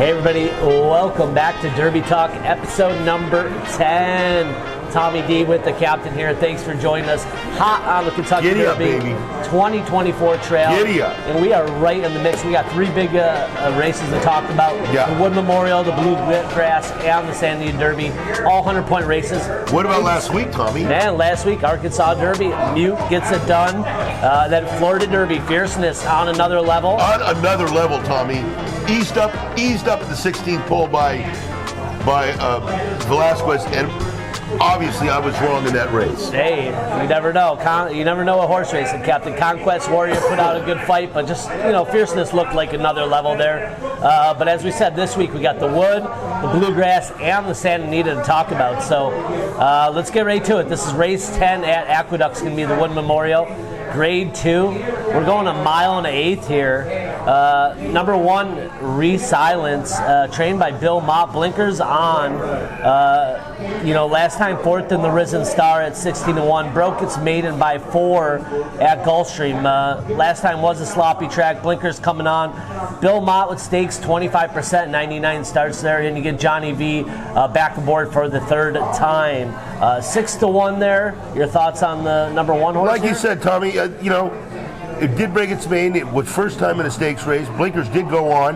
Hey everybody, welcome back to Derby Talk, episode number 10. Tommy D with the captain here. Thanks for joining us. Hot on the Kentucky Giddy Derby up, baby. 2024 trail. Giddy up. And we are right in the mix. We got three big races to talk about. Yeah. The Wood Memorial, the Bluegrass, and the Santa Anita Derby. All 100-point races. What about last week, Tommy? Man, last week, Arkansas Derby, Mute gets it done. Then Florida Derby, Fierceness on another level. On another level, Tommy. Eased up at the 16th pole by Velasquez, and obviously I was wrong in that race. Hey, you never know. You never know a horse racing, Captain. Conquest Warrior put out a good fight, but just, Fierceness looked like another level there. But as we said, this week we got the Wood, the Bluegrass, and the Santa Anita to talk about. So let's get right to it. This is race 10 at Aqueduct. It's going to be the Wood Memorial. Grade 2. We're going a mile and an eighth here. Number 1, Re-Silence, trained by Bill Mott. Blinkers on. Last time 4th in the Risen Star at 16-1. Broke its maiden by 4 at Gulfstream. Last time was a sloppy track. Blinkers coming on. Bill Mott with stakes 25%, 99 starts there, and you get Johnny V back aboard for the third time. 6-1 there. Your thoughts on the number 1 horse? Like you said, Tommy, it did break its maiden. It was first time in a stakes race. Blinkers did go on,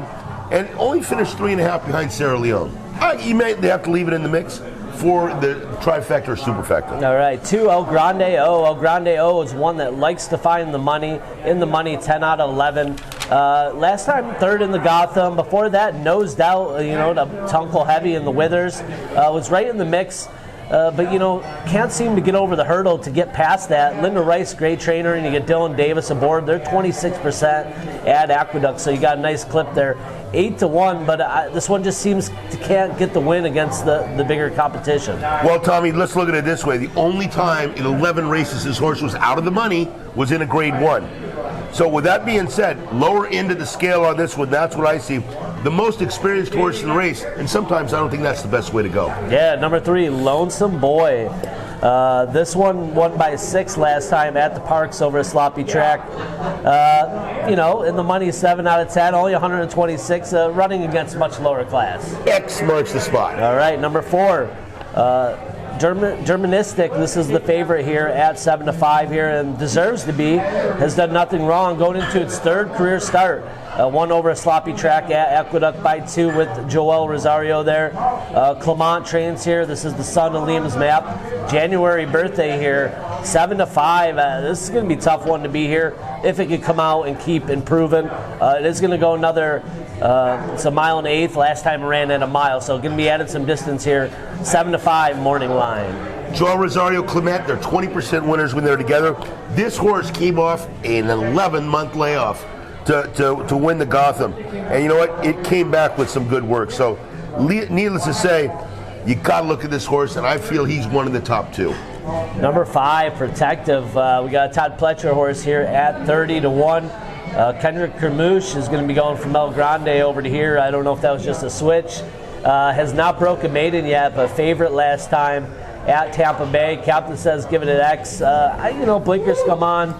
and only finished 3.5 behind Sarah Leone. You may have to leave it in the mix for the trifecta or superfecta. All right, 2 El Grande O. El Grande O is one that likes to find the money. In the money, 10 out of 11. Last time, 3rd in the Gotham. Before that, nosed out, to Tuncle Heavy in the Withers. Was right in the mix. But can't seem to get over the hurdle to get past that. Linda Rice, great trainer, and you get Dylan Davis aboard. They're 26% at Aqueduct, so you got a nice clip there. 8-1, but this one just seems to can't get the win against the bigger competition. Well, Tommy, let's look at it this way. The only time in 11 races this horse was out of the money was in a grade 1. So with that being said, lower end of the scale on this one, that's what I see. The most experienced horse in the race, and sometimes I don't think that's the best way to go. Yeah, number 3, Lonesome Boy. This one won by 6 last time at the Parks over a sloppy track. In the money, 7 out of 10, only 126, running against much lower class. X marks the spot. All right, number 4. Germanistic, this is the favorite here at 7-5 here, and deserves to be. Has done nothing wrong, going into its 3rd career start. Won over a sloppy track at Aqueduct by 2 with Joel Rosario there. Clement trains here. This is the son of Liam's Map. January birthday here, 7-5. This is going to be a tough one to be here if it could come out and keep improving. It is going to go another. It's a mile and an eighth. Last time it ran at a mile, so going to be added some distance here. 7-5 morning line. Joel Rosario, Clement, they're 20% winners when they're together. This horse came off an 11-month layoff to win the Gotham, and you know what? It came back with some good work. So, needless to say, you got to look at this horse, and I feel he's one of the top 2. Number 5, Protective. We got a Todd Pletcher horse here at 30-1. Kendrick Kermouche is going to be going from El Grande over to here. I don't know if that was just a switch. Has not broken maiden yet, but favorite last time at Tampa Bay. Captain says give it an X. Blinkers come on.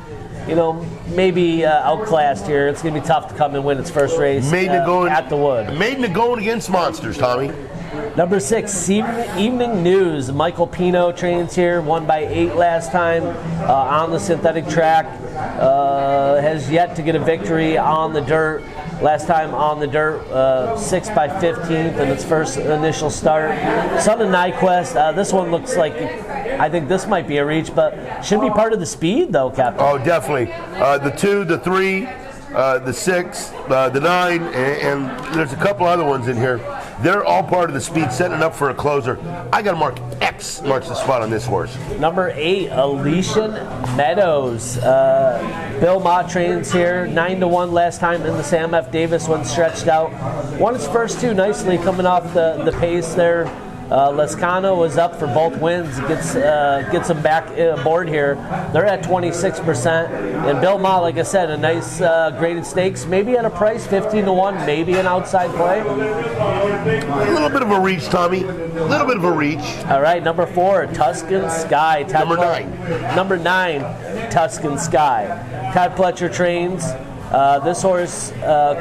Maybe outclassed here. It's going to be tough to come and win its first race at the Wood. Maiden to going against monsters, Tommy. Number 6, Evening News. Michael Pino trains here, won by 8 last time on the synthetic track. Has yet to get a victory on the dirt. Last time on the dirt, 6 by 15th in its first initial start. Son of Nyquist. This one looks like, I think this might be a reach, but should be part of the speed, though, Captain. Oh, definitely. The 2, the 3, the 6, the 9, and there's a couple other ones in here. They're all part of the speed, setting up for a closer. I got to mark X marks the spot on this horse. Number 8, Elysian Meadows. Bill Mott trains here, 9-1 last time in the Sam F. Davis one stretched out. Won its first 2 nicely coming off the pace there. Lescano was up for both wins. Gets them back aboard here. They're at 26%. And Bill Mott, like I said, a nice graded stakes, maybe at a price 15-1, maybe an outside play. A little bit of a reach, Tommy. A little bit of a reach. All right, number 4, Tuscan Sky. Number 9. Number 9, Tuscan Sky. Todd Pletcher trains. This horse,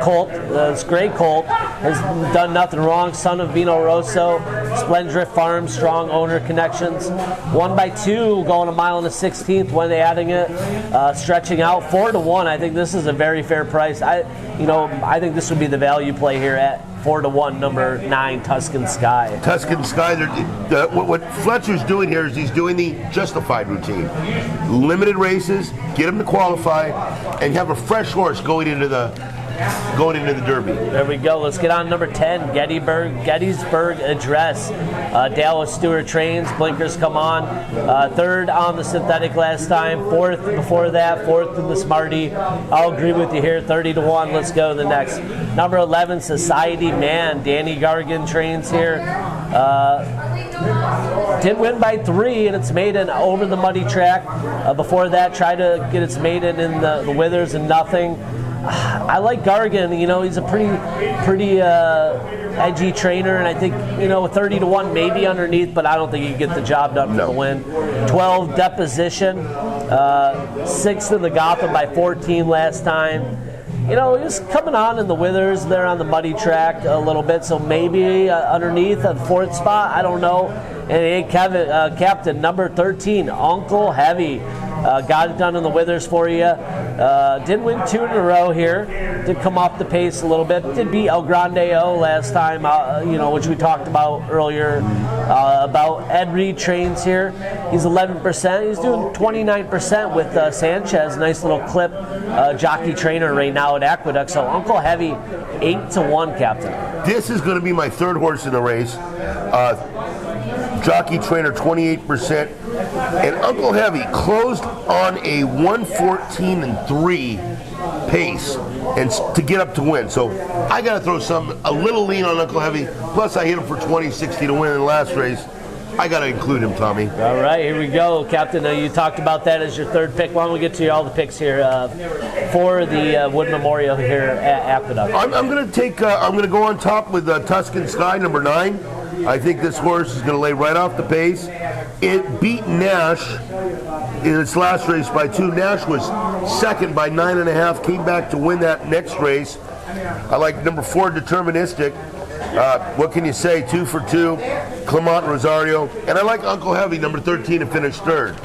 Colt, this gray Colt, has done nothing wrong. Son of Vino Rosso, Splendrift Farm, strong owner connections. 1x2, going a mile and a 16th when adding it, stretching out 4-1. I think this is a very fair price. I think this would be the value play here at 4-1, number 9, Tuscan Sky. Tuscan Sky, what Fletcher's doing here is he's doing the justified routine. Limited races, get him to qualify, and have a fresh horse going into the Derby. There we go. Let's get on number 10, Gettysburg Address. Dallas Stewart trains. Blinkers come on. Third on the synthetic last time. Fourth before that. Fourth in the Smarty. I'll agree with you here. 30-1. Let's go to the next. Number 11, Society Man. Danny Gargan trains here. Did win by 3 in its maiden over the muddy track. Before that, tried to get its maiden in the Withers and nothing. I like Gargan. He's a pretty edgy trainer, and I think 30-1 maybe underneath, but I don't think he can get the job done for the win. 12, Deposition, 6th in the Gotham by 14 last time. He was coming on in the Withers there on the muddy track a little bit, so maybe underneath a 4th spot. I don't know. And Captain, number 13, Uncle Heavy. Got it done in the Withers for you. Did win 2 in a row here. Did come off the pace a little bit. Did beat El Grande O last time, which we talked about earlier. About Ed Reed trains here. He's 11%. He's doing 29% with Sanchez. Nice little clip jockey trainer right now at Aqueduct. So Uncle Heavy, 8-1, Captain. This is going to be my 3rd horse in the race. Jockey trainer, 28%. And Uncle Heavy closed on a 1:14-3 pace and to get up to win. So I got to throw a little lean on Uncle Heavy. Plus I hit him for 20-60 to win in the last race. I got to include him, Tommy. All right, here we go, Captain. You talked about that as your 3rd pick. Why don't we get to all the picks here for the Wood Memorial here at Aqueduct? I'm going to go on top with Tuscan Sky, number 9. I think this horse is going to lay right off the pace. It beat Nash in its last race by 2. Nash was 2nd by 9.5, came back to win that next race. I like number 4, Deterministic. What can you say? 2 for 2. Clement Rosario. And I like Uncle Heavy, number 13, to finish 3rd.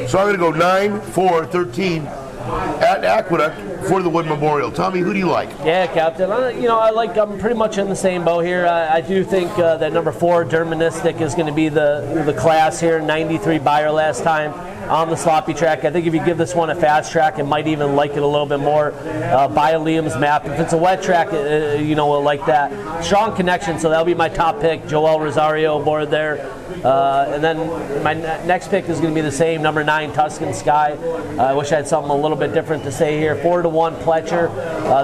So I'm going to go 9, 4, 13 at Aqueduct for the Wood Memorial. Tommy, who do you like? Yeah, Captain. I'm pretty much in the same boat here. I do think that number 4, Deterministic, is going to be the class here. 93 buyer last time on the sloppy track. I think if you give this one a fast track, it might even like it a little bit more. Buy Liam's map. If it's a wet track, we'll like that. Strong connection, so that'll be my top pick. Joel Rosario aboard there. And then my next pick is going to be the same, number 9, Tuscan Sky. I wish I had something a little bit different to say here. 4-1, Pletcher.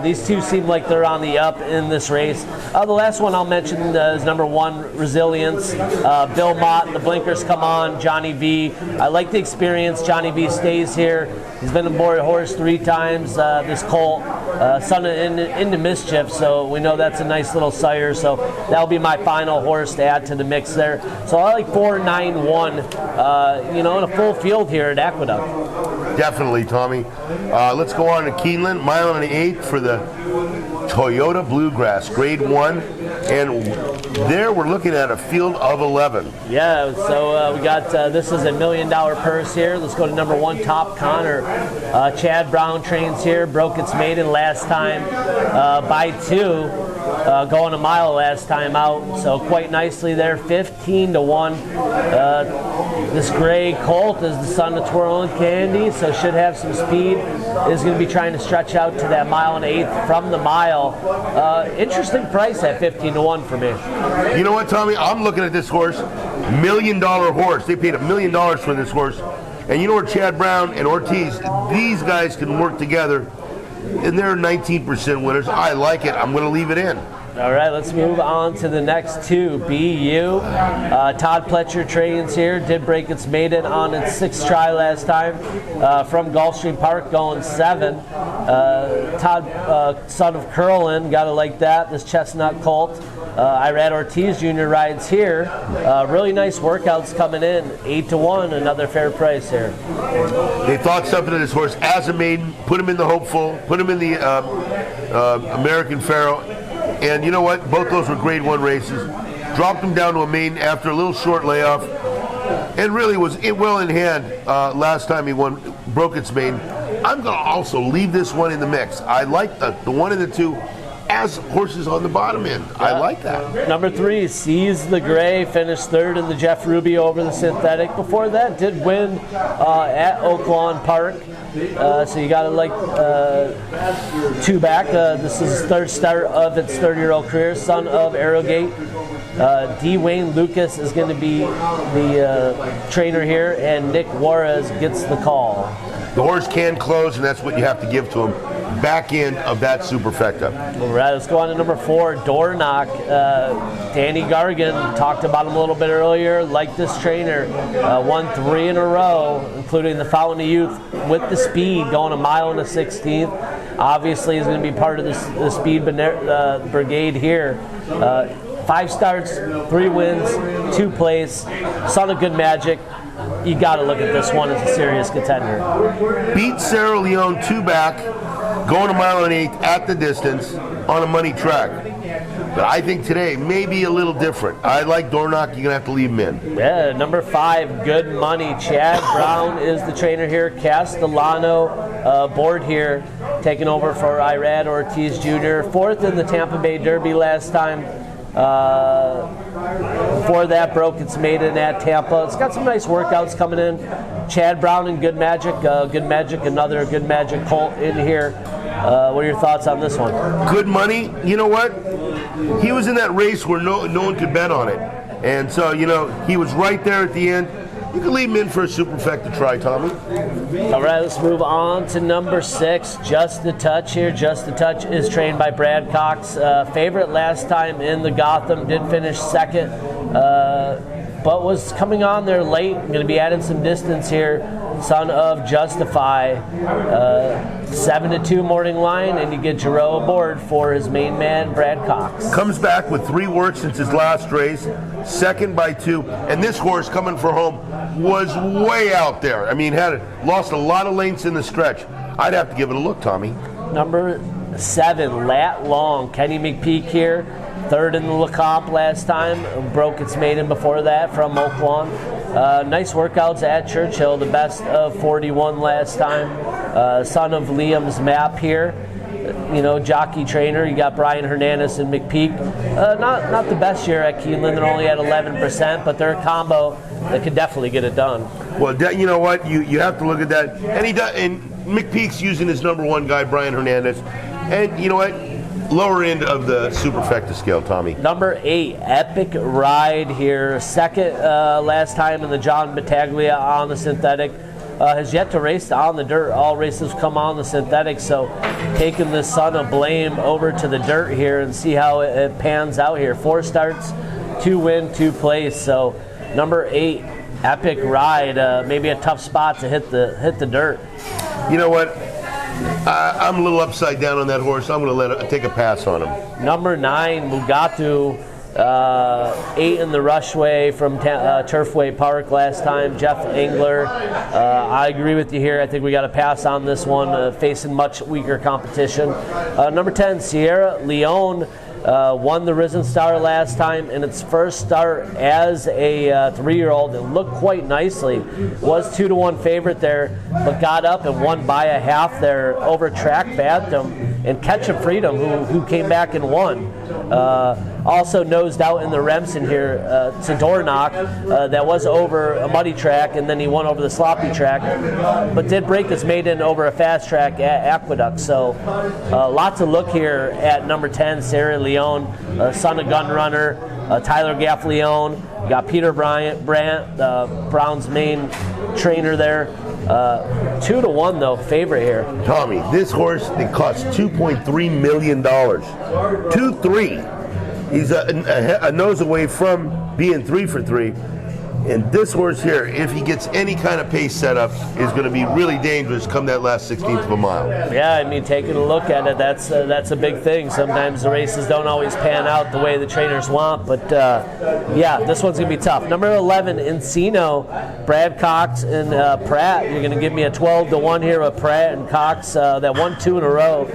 These two seem like they're on the up in this race. The last one I'll mention is number 1, Resilience. Bill Mott, the blinkers come on. Johnny V. I like the experience. Johnny V stays here. He's been aboard a horse 3 times. This Colt, son of into Mischief, so we know that's a nice little sire. So that'll be my final horse to add to the mix there. So I like 4-9-1, in a full field here at Aqueduct. Definitely, Tommy. Let's go on to Keenland, mile and an 1/8 for the Toyota Bluegrass, grade 1. And there we're looking at a field of 11. Yeah, so we got, this is a $1 million purse here. Let's go to number 1, Top Connor. Chad Brown trains here, broke its maiden last time by 2. Going a mile last time out, so quite nicely there, 15-1. This gray Colt is the son of Twirling Candy, so should have some speed. Is going to be trying to stretch out to that 1 1/8 from the mile. Interesting price at 15-1 for me. You know what, Tommy? I'm looking at this horse, $1 million horse. They paid $1 million for this horse. And you know where Chad Brown and Ortiz, these guys can work together, and they're 19% winners. I like it. I'm going to leave it in. All right, let's move on to the next two. BU. Todd Pletcher trains here. Did break its maiden on its 6th try last time from Gulfstream Park, going 7. Todd, son of Curlin, gotta like that. This chestnut colt. Irad Ortiz Jr. rides here. Really nice workouts coming in. 8-1, another fair price here. They thought something of this horse as a maiden, put him in the Hopeful, put him in the American Pharaoh, and you know what? Both those were grade 1 races. Dropped him down to a maiden after a little short layoff, and really was well in hand last time he won, broke its maiden. I'm going to also leave this one in the mix. I like the 1 and the 2 as horses on the bottom end. I like that. Number 3, Seize the Gray, finished 3rd in the Jeff Ruby over the synthetic. Before that, did win at Oaklawn Park. So you got to like 2 back. This is his 3rd start of its 30-year-old career. Son of Arrowgate. D. Wayne Lucas is going to be the trainer here, and Nick Juarez gets the call. The horse can close, and that's what you have to give to him. Back end of that superfecta. All right, let's go on to number 4, Door Knock. Danny Gargan, talked about him a little bit earlier. Like this trainer, won 3 in a row, including the Fountain of Youth with the speed, going 1 mile and a 16th. Obviously, he's going to be part of the speed brigade here. 5 starts, 3 wins, 2 plays. Son of Good Magic. You got to look at this one as a serious contender. Beat Sarah Leone 2 back, going 1 mile and 8 at the distance on a money track. But I think today may be a little different. I like Dornock. You're going to have to leave him in. Yeah, number 5, Good Money. Chad Brown is the trainer here. Castellano board here, taking over for Irad Ortiz Jr. 4th in the Tampa Bay Derby last time. Before that, broke its maiden at Tampa. It's got some nice workouts coming in. Chad Brown and Good Magic. Good Magic, another Good Magic colt in here. What are your thoughts on this one? Good Money. You know what? He was in that race where no one could bet on it. And so, he was right there at the end. You can leave him in for a superfecta try, Tommy. All right, let's move on to number 6, Just the Touch here. Just the Touch is trained by Brad Cox. Favorite last time in the Gotham, did finish 2nd, but was coming on there late. Going to be adding some distance here. Son of Justify. 7-2 morning line, and you get Giroux aboard for his main man, Brad Cox. Comes back with 3 works since his last race, 2nd by 2, and this horse coming for home was way out there. I mean, lost a lot of lengths in the stretch. I'd have to give it a look, Tommy. Number 7, Lat Long. Kenny McPeak here, 3rd in the LeComp last time. Broke its maiden before that from Oaklawn. Nice workouts at Churchill, the best of 41 last time. Son of Liam's Map here. Jockey trainer. You got Brian Hernandez and McPeak. Not the best year at Keenland. They're only at 11%, but they're a combo that could definitely get it done. Well, you know what? You have to look at that. And he does. And McPeak's using his number 1 guy, Brian Hernandez. And you know what? Lower end of the superfecta scale, Tommy. Number 8, Epic Ride here. 2nd last time in the John Battaglia on the synthetic. Has yet to race on the dirt. All races come on the synthetic, so taking the Son of Blame over to the dirt here and see how it pans out here. 4 starts, 2 win, 2 plays. So number 8, Epic Ride, maybe a tough spot to hit the dirt. You know what? I'm a little upside down on that horse. I'm going to take a pass on him. Number 9, Mugatu. 8 in the Rushway from Turfway Park last time. Jeff Engler. I agree with you here. I think we got to pass on this one, facing much weaker competition. Number 10, Sierra Leone. Won the Risen Star last time in its first start as a 3-year-old. It looked quite nicely. Was 2-1 favorite there, but got up and won by a half there over Track Bantam and Ketchup Freedom, who came back and won. Also nosed out in the Remsen here to Dornock. That was over a muddy track, and then he won over the sloppy track, but did break his maiden over a fast track at Aqueduct. So lots of look here at number 10, Sarah Leone, son of Gunrunner, Tyler Gaffleone. Got Peter Brandt, Brown's main trainer there. 2-1 though, favorite here. Tommy, this horse, it cost $2.3 million. 2-3. He's a nose away from being 3 for 3. And this horse here, if he gets any kind of pace setup, is going to be really dangerous come that last 16th of a mile. Yeah, I mean, taking a look at it, that's a big thing. Sometimes the races don't always pan out the way the trainers want, but yeah, this one's going to be tough. Number 11, Encino, Brad Cox and Pratt. You're going to give me a 12-1 here with Pratt and Cox. That won 2 in a row,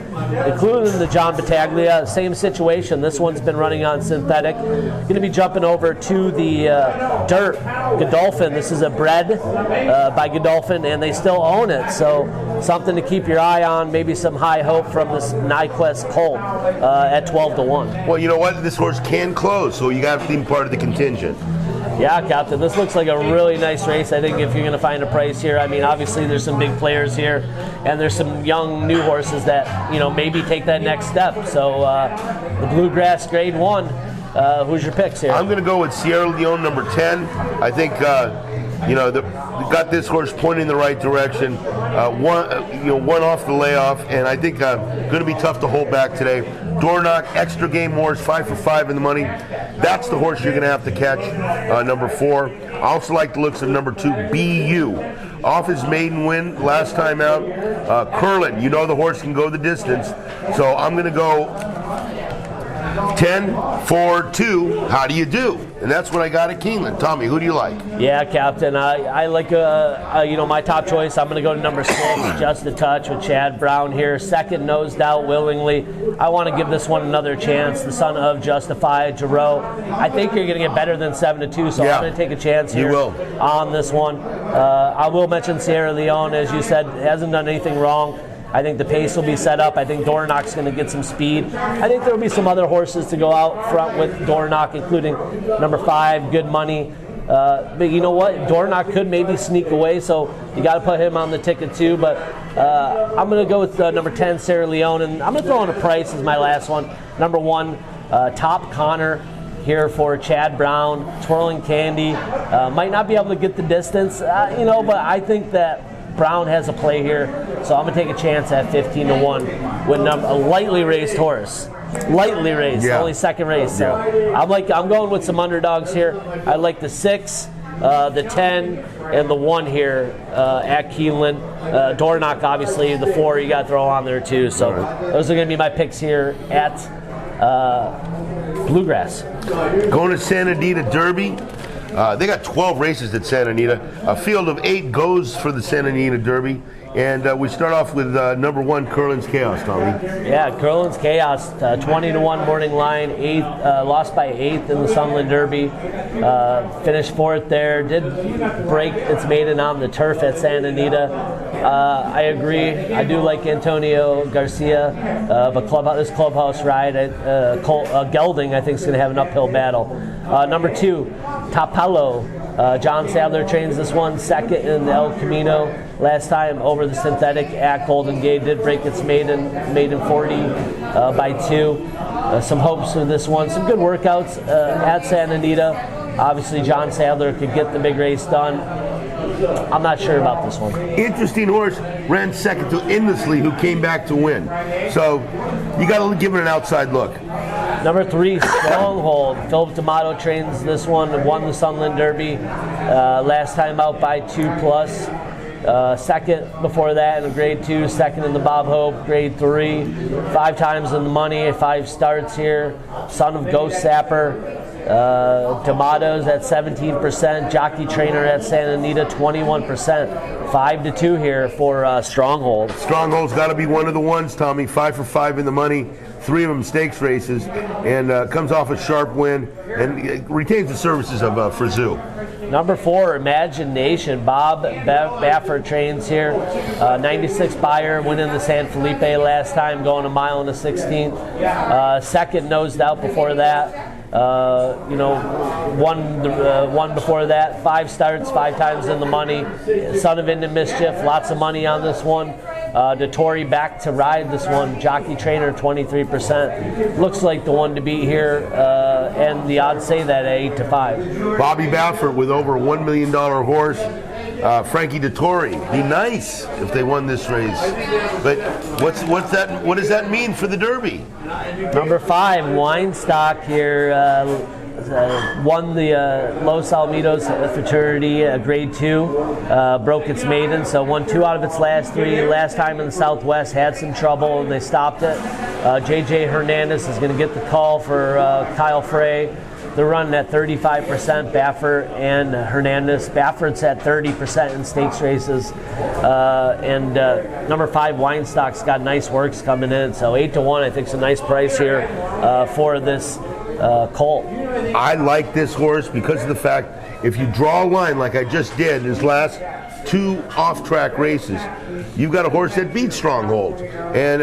including the John Battaglia. Same situation. This one's been running on synthetic. Going to be jumping over to the dirt. Godolphin. This is a bred by Godolphin, and they still own it. So something to keep your eye on. Maybe some high hope from this Nyquist Colt at 12-1. Well, you know what? This horse can close, so you got to be part of the contingent. Yeah, Captain, this looks like a really nice race. I think if you're going to find a price here, I mean, obviously there's some big players here, and there's some young new horses that, you know, maybe take that next step. So the Bluegrass Grade 1. Who's your picks here? I'm going to go with Sierra Leone, number 10. I think, you know, got this horse pointing in the right direction. One off the layoff, and I think going to be tough to hold back today. Dornock, extra game horse, 5 for 5 in the money. That's the horse you're going to have to catch. Number 4. I also like the looks of number 2, BU. Off his maiden win last time out. Keenland, you know the horse can go the distance. So I'm going to go 10-4-2. How do you do? And that's what I got at Keenland. Tommy, who do you like? Yeah, Captain. I like my top choice. I'm going to go to number 6, Just a Touch with Chad Brown here. Second, Nosed Out Willingly. I want to give this one another chance. The son of Justify, Giroux. I think you're going to get better than 7-2, so I'm going to take a chance here on this one. I will mention Sierra Leone, as you said, hasn't done anything wrong. I think the pace will be set up. I think Dornock's going to get some speed. I think there will be some other horses to go out front with Dornock, including number 5, Good Money. But you know what? Dornock could maybe sneak away, so you got to put him on the ticket too. But I'm going to go with number 10, Sierra Leone, and I'm going to throw in a price as my last one. Number 1, Top Connor here for Chad Brown, Twirling Candy. Might not be able to get the distance, but I think that Brown has a play here, so I'm going to take a chance at 15-1 with a lightly raced horse. Lightly raced, only second race. So I'm going with some underdogs here. I like the 6, the 10, and the 1 here at Keenland. Dornock, obviously, the 4 you got to throw on there too. So those are going to be my picks here at Bluegrass. Going to Santa Anita Derby. They got 12 races at Santa Anita. A field of 8 goes for the Santa Anita Derby. And we start off with number 1, Keenland's Chaos, Tommy. Yeah, Keenland's Chaos, 20-1 morning line, lost by 8th in the Sunland Derby. Finished 4th there. Did break its maiden on the turf at Santa Anita. I agree. I do like Antonio Garcia, but this clubhouse ride at Gelding, I think, is going to have an uphill battle. Number 2, Tapelo. John Sadler trains this one, second in the El Camino. Last time over the synthetic at Golden Gate, did break its maiden 40 by 2. Some hopes for this one. Some good workouts at Santa Anita. Obviously, John Sadler could get the big race done. I'm not sure about this one. Interesting horse, ran second to Endlessly, who came back to win. So you got to give it an outside look. Number 3, Stronghold. Philip D'Amato trains this one, won the Sunland Derby last time out by 2+. Second before that in Grade 2, second in the Bob Hope, Grade 3. 5 times in the money, 5 starts here. Son of Ghost Sapper. D'Amato's at 17%, jockey trainer at Santa Anita 21%, 5-2 here for Stronghold. Stronghold's got to be one of the ones, Tommy. 5 for 5 in the money, 3 of them stakes races, and comes off a sharp win and retains the services of Frazou. Number 4, Imagination. Bob Baffert trains here. 96 buyer, winning the San Felipe last time, going a mile and a 16th. Second, Nosed Out before that. One before that. 5 starts, 5 times in the money. Son of Into Mischief, lots of money on this one. Dettori back to ride this one. Jockey trainer, 23%. Looks like the one to beat here, and the odds say that at 8-5. Bobby Baffert with over a $1 million horse. Frankie Dettori. Be nice if they won this race. But what's that? What does that mean for the Derby? Number 5, Weinstock here. Won the Los Alamitos fraternity grade 2, broke its maiden, so won 2 out of its last 3. Last time in the Southwest, had some trouble and they stopped it. JJ Hernandez is going to get the call for Kyle Frey. They're running at 35%, Baffert and Hernandez. Baffert's at 30% in stakes races. And number 5, Weinstock's got nice works coming in. So 8-1, I think, is a nice price here for this colt. I like this horse because of the fact, if you draw a line like I just did in his last 2 off-track races, you've got a horse that beat Stronghold and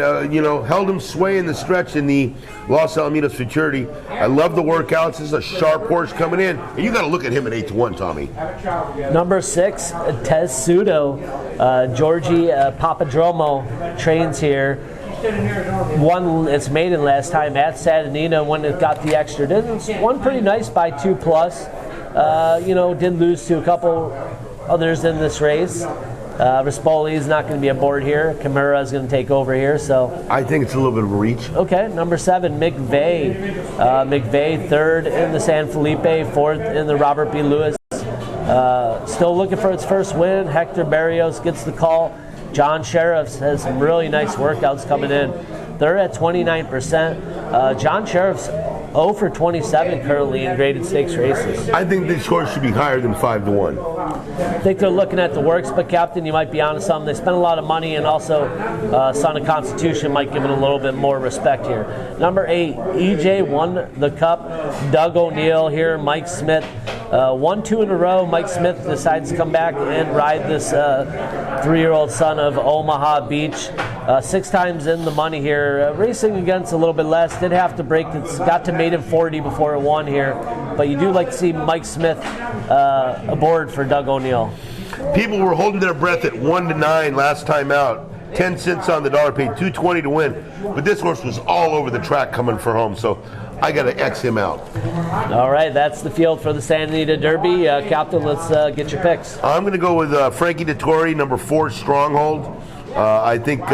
held him sway in the stretch in the Los Alamitos Futurity. I love the workouts. This is a sharp horse coming in, and you got to look at him at 8-1, Tommy. Number 6, Testudo. Georgie Papadromo trains here. Won its maiden last time at Santa Anita when it got the extra distance. Won pretty nice by 2+. Did lose to a couple others in this race. Rispoli is not going to be aboard here. Kimura is going to take over here. So I think it's a little bit of a reach. Okay, number 7, McVeigh. McVeigh, 3rd in the San Felipe, 4th in the Robert B. Lewis. Still looking for its first win. Hector Barrios gets the call. John Sheriffs has some really nice workouts coming in. They're at 29%. John Sheriff's 0 for 27 currently in graded stakes races. I think this horse should be higher than 5-1. I think they're looking at the works, but Captain, you might be onto something. They spent a lot of money, and also Son of Constitution might give it a little bit more respect here. Number 8, EJ won the Cup. Doug O'Neill here, Mike Smith. 1-2 in a row. Mike Smith decides to come back and ride this 3-year-old son of Omaha Beach. 6 times in the money here. Racing against a little bit less. Did have to break. It's got to maiden 40 before it won here. But you do like to see Mike Smith aboard for Doug O'Neill. People were holding their breath at 1-9 last time out. 10 cents on the dollar, paid $2.20 to win. But this horse was all over the track coming for home. So I got to X him out. All right, that's the field for the Santa Anita Derby. Captain, let's get your picks. I'm going to go with Frankie Dettori, number 4, Stronghold. I think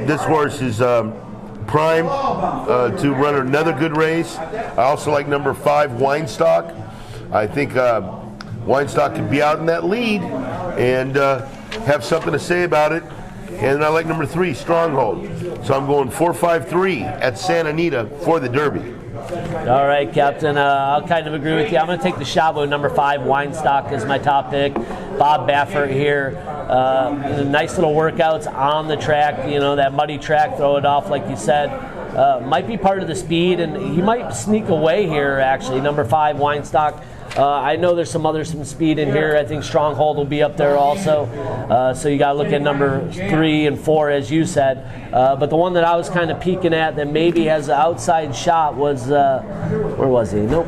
this horse is primed to run another good race. I also like number 5, Weinstock. I think Weinstock could be out in that lead and have something to say about it. And I like number 3, Stronghold. So I'm going 4-5-3 at Santa Anita for the Derby. All right, Captain. I'll kind of agree with you. I'm going to take the shot with number 5, Weinstock, as my top pick. Bob Baffert here. Nice little workouts on the track. That muddy track, throw it off, like you said. Might be part of the speed, and he might sneak away here, actually. Number 5, Weinstock. I know there's some speed in here. I think Stronghold will be up there also. So you got to look at number 3 and 4, as you said. But the one that I was kind of peeking at that maybe has an outside shot was, where was he? Nope.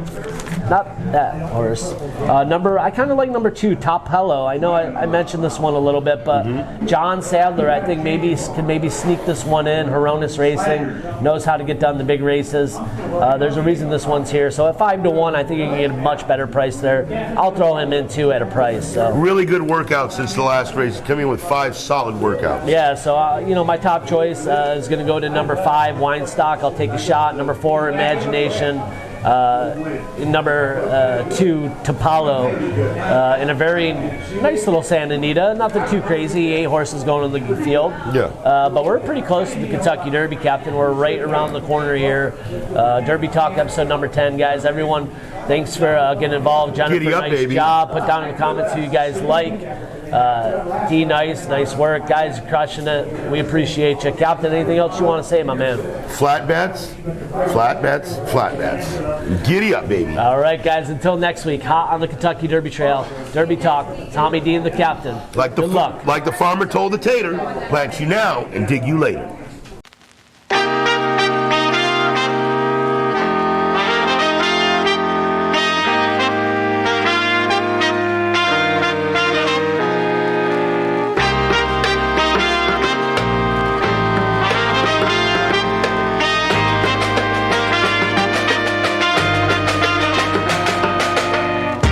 Not that horse. I kind of like number 2, Top Hello. I know I mentioned this one a little bit, but John Sadler, I think can sneak this one in. Horonis Racing knows how to get done the big races. There's a reason this one's here. So at 5-1, I think you can get a much better price there. I'll throw him in too at a price. So really good workout since the last race. Coming with 5 solid workouts. Yeah. So my top choice is going to go to number 5, Weinstock. I'll take a shot. Number 4, Imagination. Number 2, Tapalo, in a very nice little Santa Anita. Nothing too crazy. 8 horses going in the field. Yeah. But we're pretty close to the Kentucky Derby, Captain. We're right around the corner here. Derby Talk episode number 10, guys. Everyone, thanks for getting involved. Jennifer, nice job. Put down in the comments who you guys like. D, nice work, guys. You're crushing it. We appreciate you, Captain. Anything else you want to say, my man? Flat bets. Giddy up, baby. All right, guys. Until next week, hot on the Kentucky Derby Trail. Derby Talk. Tommy D and the Captain. Good luck. Like the farmer told the tater, plant you now and dig you later.